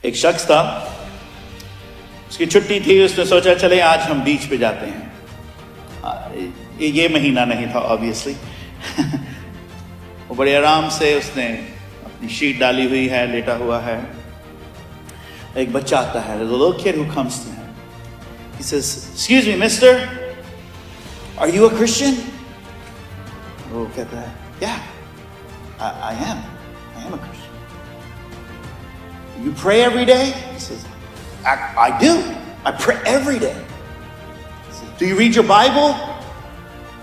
एक शख्स था, उसकी छुट्टी थी, उसने सोचा चले आज हम बीच पे जाते हैं। ये महीना नहीं था ऑब्वियसली। वो बड़े आराम से उसने अपनी शीट डाली हुई है, लेटा हुआ है। एक बच्चा आता है, the little kid who comes to him. He says, "Excuse me, mister, are you a Christian?" वो कहता है, "Yeah, I am a Christian." "You pray every day?" He says, I do. I pray every day." He says, "Do you read your Bible?"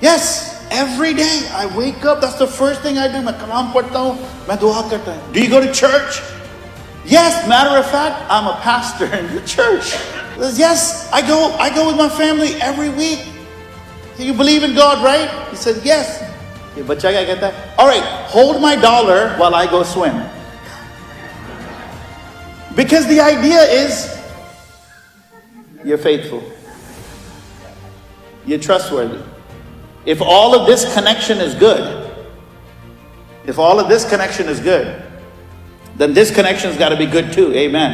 "Yes, every day. I wake up. That's the first thing I do. मैं कलाम पढ़ता हूँ, मैं दुआ करता हूँ." "Do you go to church?" "Yes, matter of fact, I'm a pastor in the church." He says, "Yes, I go with my family every week." "So you believe in God, right?" He said, "Yes." ये बच्चा क्या कहता है? "All right, hold my dollar while I go swim." Because the idea is, you're faithful. You're trustworthy. If all of this connection is good, then this connection's got to be good too. Amen.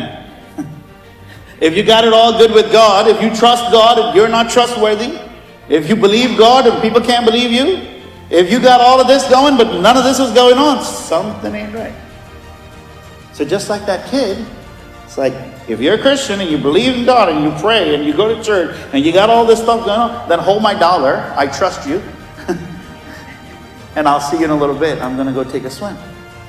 If you got it all good with God, if you trust God and you're not trustworthy, if you believe God and people can't believe you, if you got all of this going but none of this is going on, something ain't right. So just like that kid, it's like, if you're a Christian and you believe in God and you pray and you go to church and you got all this stuff going on, then hold my dollar. I trust you. And I'll see you in a little bit. I'm going to go take a swim.